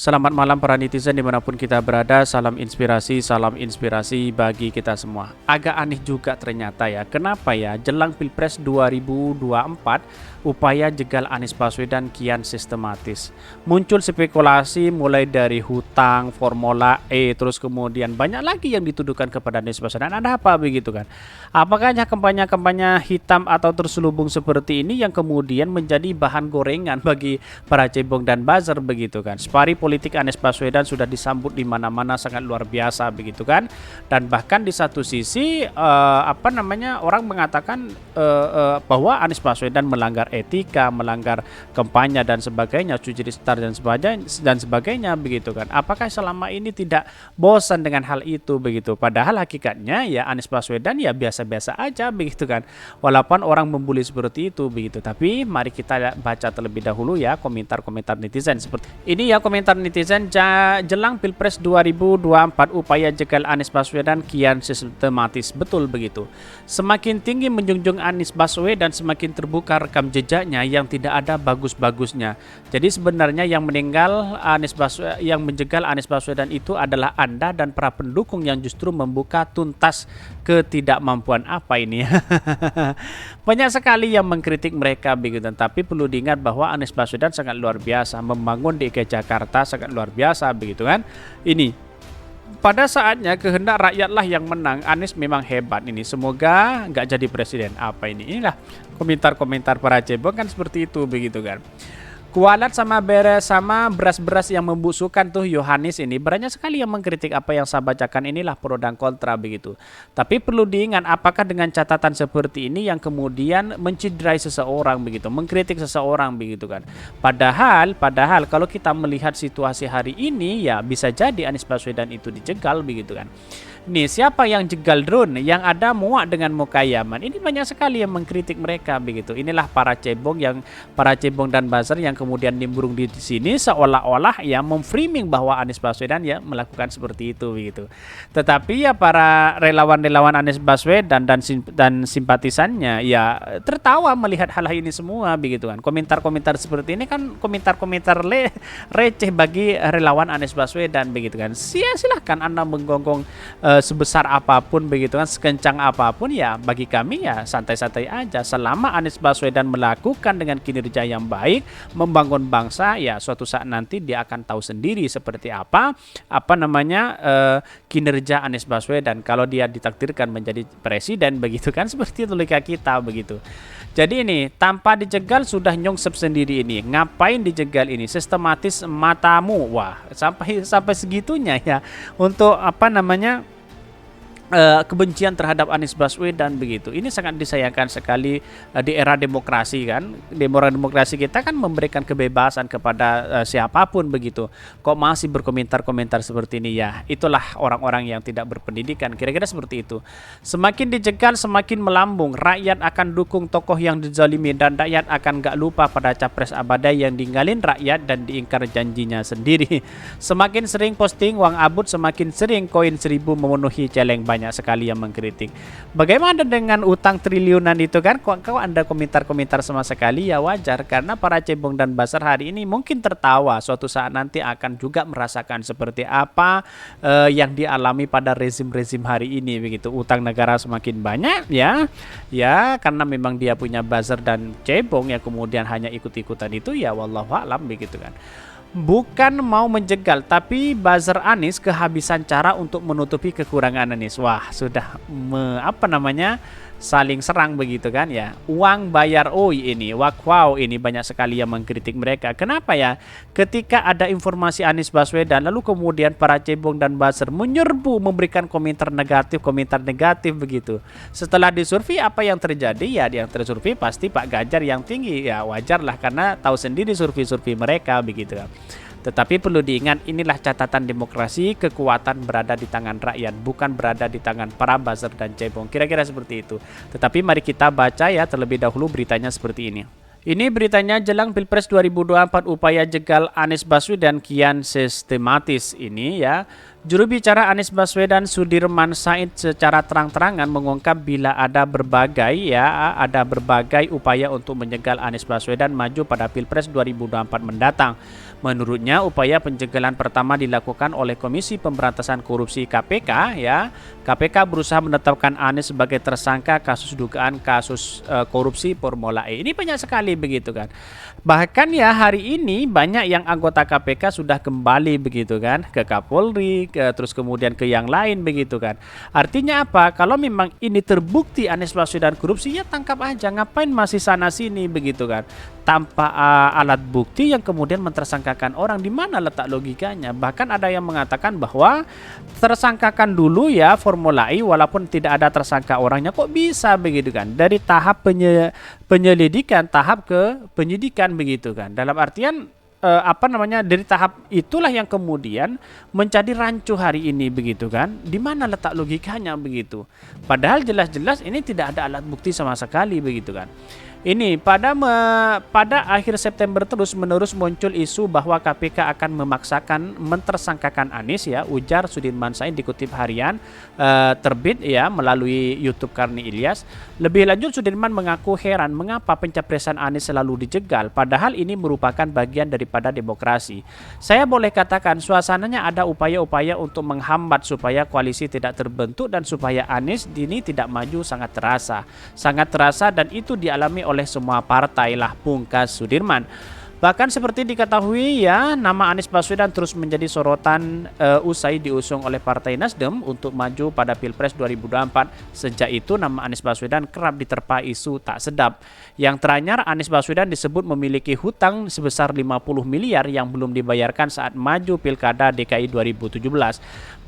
Selamat malam para netizen dimanapun kita berada, salam inspirasi bagi kita semua. Agak aneh juga ternyata ya, kenapa ya jelang Pilpres 2024 upaya jegal Anies Baswedan kian sistematis. Muncul spekulasi mulai dari hutang, Formula E, terus kemudian banyak lagi yang dituduhkan kepada Anies Baswedan. Ada apa begitu kan? Apakah hanya kampanye-kampanye hitam atau terselubung seperti ini yang kemudian menjadi bahan gorengan bagi para cebong dan buzzer begitu kan? Spari politik Anies Baswedan sudah disambut di mana-mana sangat luar biasa begitu kan, dan bahkan di satu sisi orang mengatakan bahwa Anies Baswedan melanggar etika, melanggar kampanye dan sebagainya, cuci star dan sebagainya begitu kan. Apakah selama ini tidak bosan dengan hal itu begitu? Padahal hakikatnya ya Anies Baswedan ya biasa-biasa aja begitu kan, walaupun orang membuli seperti itu begitu. Tapi mari kita baca terlebih dahulu ya komentar-komentar netizen seperti ini ya. Komentar netizen, jelang Pilpres 2024 upaya jegal Anies Baswedan kian sistematis. Betul begitu. Semakin tinggi menjunjung Anies Baswedan, semakin terbuka rekam jejaknya yang tidak ada bagus-bagusnya. Jadi sebenarnya yang menjegal Anies Baswedan itu adalah Anda dan para pendukung yang justru membuka tuntas ketidakmampuan apa ini. Banyak sekali yang mengkritik mereka begitu, tapi perlu diingat bahwa Anies Baswedan sangat luar biasa membangun DKI Jakarta, sangat luar biasa begitu kan. Ini pada saatnya kehendak rakyatlah yang menang. Anies memang hebat ini, semoga nggak jadi presiden. Apa ini? Inilah komentar-komentar para cebong kan seperti itu begitu kan. Kualat sama beras-beras yang membusukkan tuh Yohanes ini, banyak sekali yang mengkritik apa yang saya bacakan. Inilah pro dan kontra begitu. Tapi perlu diingat, apakah dengan catatan seperti ini yang kemudian menciderai seseorang begitu, mengkritik seseorang begitu kan. Padahal kalau kita melihat situasi hari ini ya bisa jadi Anies Baswedan itu dijegal begitu kan. Nih, siapa yang jegal drone? Yang ada muak dengan muka Yaman. Ini banyak sekali yang mengkritik mereka begitu. Inilah para cebong dan buzzer yang kemudian nimbrung di sini seolah-olah ya memframing bahwa Anies Baswedan ya melakukan seperti itu begitu. Tetapi ya para relawan-relawan Anies Baswedan dan simpatisannya ya tertawa melihat hal ini semua begitu kan. Komentar-komentar seperti ini kan komentar-komentar receh bagi relawan Anies Baswedan begitu kan. Silahkan Anda menggonggong sebesar apapun begitu kan, sekencang apapun ya bagi kami ya santai-santai aja. Selama Anies Baswedan melakukan dengan kinerja yang baik, membangun bangsa ya suatu saat nanti dia akan tahu sendiri seperti apa kinerja Anies Baswedan kalau dia ditakdirkan menjadi presiden begitu kan, seperti itu logika kita begitu. Jadi ini tanpa dijegal sudah nyungsep sendiri ini. Ngapain dijegal ini? Sistematis matamu. Wah, sampai segitunya ya untuk kebencian terhadap Anies Baswedan begitu. Ini sangat disayangkan sekali di era demokrasi kan. Di era demokrasi kita kan memberikan kebebasan kepada siapapun begitu. Kok masih berkomentar-komentar seperti ini ya? Itulah orang-orang yang tidak berpendidikan. Kira-kira seperti itu. Semakin dijegal semakin melambung. Rakyat akan dukung tokoh yang dizalimi dan rakyat akan gak lupa pada capres abadai yang diinggalin rakyat dan diingkar janjinya sendiri. Semakin sering posting uang abut, semakin sering koin 1000 memenuhi celeng. Banyak sekali yang mengkritik. Bagaimana dengan utang triliunan itu kan? Kok Anda komentar-komentar sama sekali? Ya wajar, karena para cebong dan buzzer hari ini mungkin tertawa. Suatu saat nanti akan juga merasakan seperti apa yang dialami pada rezim-rezim hari ini begitu. Utang negara semakin banyak ya karena memang dia punya buzzer dan cebong yang kemudian hanya ikut-ikutan itu ya wallahu a'lam begitu kan. Bukan mau menjegal, tapi buzzer Anies kehabisan cara untuk menutupi kekurangan Anies. Wah, sudah saling serang begitu kan ya. Uang bayar ini, wow ini banyak sekali yang mengkritik mereka. Kenapa ya? Ketika ada informasi Anies Baswedan, lalu kemudian para cebong dan buzzer menyerbu memberikan komentar negatif begitu. Setelah disurvei apa yang terjadi? Ya yang tersurvei pasti Pak Ganjar yang tinggi. Ya wajar lah karena tahu sendiri survei mereka begitu kan. Tetapi perlu diingat, inilah catatan demokrasi, kekuatan berada di tangan rakyat, bukan berada di tangan para buzzer dan cebong. Kira-kira seperti itu. Tetapi mari kita baca ya terlebih dahulu beritanya seperti ini. Ini beritanya jelang Pilpres 2024 upaya jegal Anies Baswedan kian sistematis ini ya. Juru bicara Anies Baswedan Sudirman Said secara terang-terangan mengungkap bila ada berbagai upaya untuk menjegal Anies Baswedan maju pada Pilpres 2024 mendatang. Menurutnya, upaya pencegahan pertama dilakukan oleh Komisi Pemberantasan Korupsi KPK ya. KPK berusaha menetapkan Anies sebagai tersangka kasus dugaan kasus korupsi Formula E. Ini banyak sekali begitu kan. Bahkan ya hari ini banyak yang anggota KPK sudah kembali begitu kan ke Kapolri, terus kemudian ke yang lain begitu kan. Artinya apa? Kalau memang ini terbukti Anies Baswedan korupsi, ya tangkap aja. Ngapain masih sana sini begitu kan? Tanpa alat bukti yang kemudian mentersangkakan orang, di mana letak logikanya? Bahkan ada yang mengatakan bahwa tersangkakan dulu ya Formula E walaupun tidak ada tersangka orangnya, kok bisa begitu kan? Dari tahap penyelidikan tahap ke penyidikan begitu kan. Dalam artian dari tahap itulah yang kemudian menjadi rancu hari ini begitu kan. Di mana letak logikanya begitu? Padahal jelas-jelas ini tidak ada alat bukti sama sekali begitu kan. Ini pada akhir September terus-menerus muncul isu bahwa KPK akan memaksakan mentersangkakan Anies ya, ujar Sudirman Said dikutip harian terbit ya melalui YouTube Karni Ilyas. Lebih lanjut Sudirman mengaku heran mengapa pencapresan Anies selalu dijegal, padahal ini merupakan bagian daripada demokrasi. Saya boleh katakan suasananya ada upaya-upaya untuk menghambat supaya koalisi tidak terbentuk dan supaya Anies ini tidak maju sangat terasa dan itu dialami oleh semua partai lah, pungkas Sudirman. Bahkan seperti diketahui ya, nama Anies Baswedan terus menjadi sorotan usai diusung oleh Partai Nasdem untuk maju pada Pilpres 2024. Sejak itu nama Anies Baswedan kerap diterpa isu tak sedap. Yang teranyar, Anies Baswedan disebut memiliki hutang sebesar 50 miliar yang belum dibayarkan saat maju Pilkada DKI 2017.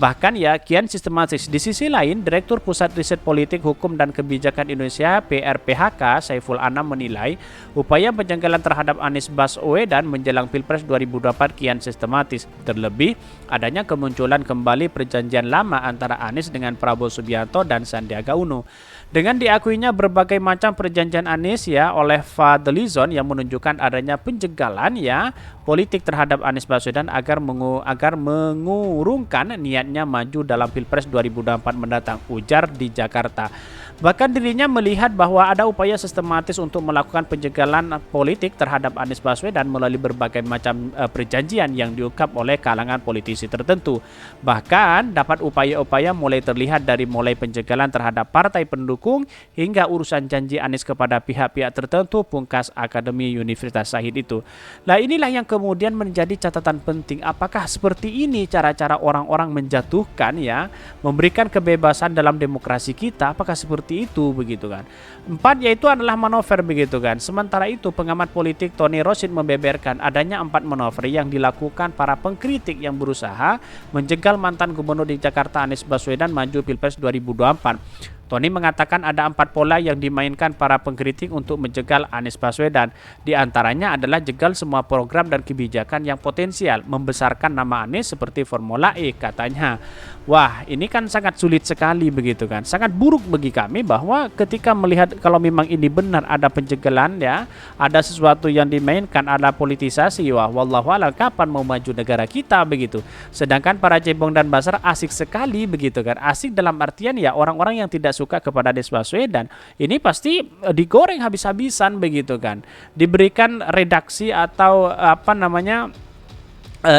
Bahkan ya kian sistematis. Di sisi lain, Direktur Pusat Riset Politik, Hukum dan Kebijakan Indonesia PRPHK Saiful Anam menilai upaya penjanggalan terhadap Anies Baswedan menjelang Pilpres 2024 kian sistematis. Terlebih adanya kemunculan kembali perjanjian lama antara Anies dengan Prabowo Subianto dan Sandiaga Uno. Dengan diakuinya berbagai macam perjanjian Anies ya oleh Fadlizon yang menunjukkan adanya penjagalan ya politik terhadap Anies Baswedan agar mengurungkan niatnya maju dalam Pilpres 2024 mendatang, ujar di Jakarta. Bahkan dirinya melihat bahwa ada upaya sistematis untuk melakukan penjagalan politik terhadap Anies Baswedan melalui berbagai macam perjanjian yang diungkap oleh kalangan politisi tertentu. Bahkan dapat upaya-upaya mulai terlihat dari mulai penjagalan terhadap partai pendukung hingga urusan janji Anies kepada pihak-pihak tertentu, pungkas Akademi Universitas Syahid itu. Nah inilah yang kemudian menjadi catatan penting. Apakah seperti ini cara-cara orang-orang menjatuhkan ya, memberikan kebebasan dalam demokrasi kita? Apakah seperti itu begitu kan? 4 yaitu adalah manuver begitu kan. Sementara itu pengamat politik Tony Rosid membeberkan adanya 4 manuver yang dilakukan para pengkritik yang berusaha menjegal mantan gubernur di Jakarta Anies Baswedan maju Pilpres 2024. Tony mengatakan ada 4 pola yang dimainkan para pengkritik untuk menjegal Anies Baswedan. Di antaranya adalah jegal semua program dan kebijakan yang potensial membesarkan nama Anies seperti Formula E katanya. Wah, ini kan sangat sulit sekali begitu kan. Sangat buruk bagi kami bahwa ketika melihat kalau memang ini benar ada penjegalan ya, ada sesuatu yang dimainkan, ada politisasi. Wah, wallahualam kapan mau maju negara kita begitu. Sedangkan para cebong dan basar asik sekali begitu kan. Asik dalam artian ya orang-orang yang tidak suka kepada Anies Baswedan ini pasti digoreng habis-habisan begitu kan, diberikan redaksi atau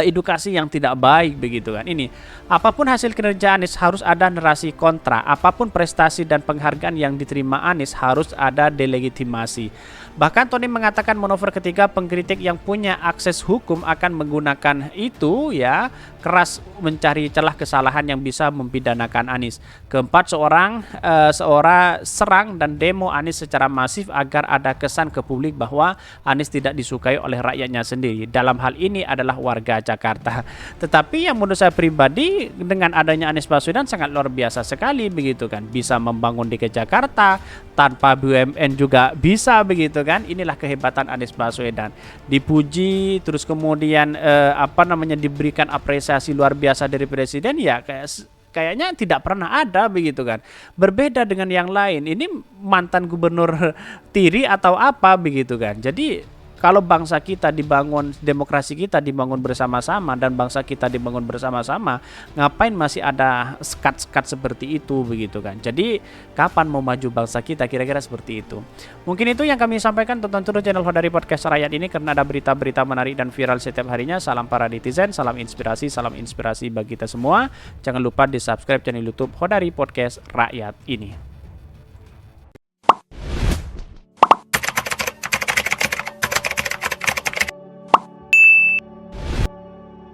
edukasi yang tidak baik begitu kan. Ini apapun hasil kinerja Anies harus ada narasi kontra, apapun prestasi dan penghargaan yang diterima Anies harus ada delegitimasi. Bahkan Tony mengatakan manuver ketiga pengkritik yang punya akses hukum akan menggunakan itu ya keras mencari celah kesalahan yang bisa mempidanakan Anies. Keempat, seorang serang dan demo Anies secara masif agar ada kesan ke publik bahwa Anies tidak disukai oleh rakyatnya sendiri. Dalam hal ini adalah warga Jakarta. Tetapi yang menurut saya pribadi dengan adanya Anies Baswedan sangat luar biasa sekali begitu kan. Bisa membangun DKI Jakarta tanpa BUMN juga bisa begitu kan. Inilah kehebatan Anies Baswedan. Dipuji terus kemudian diberikan apresiasi luar biasa dari presiden ya kayaknya tidak pernah ada begitu kan. Berbeda dengan yang lain. Ini mantan gubernur tiri atau apa begitu kan. Jadi Kalau bangsa kita dibangun, demokrasi kita dibangun bersama-sama dan bangsa kita dibangun bersama-sama, ngapain masih ada sekat-sekat seperti itu begitu kan. Jadi kapan mau maju bangsa kita, kira-kira seperti itu. Mungkin itu yang kami sampaikan. Tonton terus channel Hodari Podcast Rakyat ini karena ada berita-berita menarik dan viral setiap harinya. Salam para netizen, salam inspirasi bagi kita semua. Jangan lupa di subscribe channel YouTube Hodari Podcast Rakyat ini.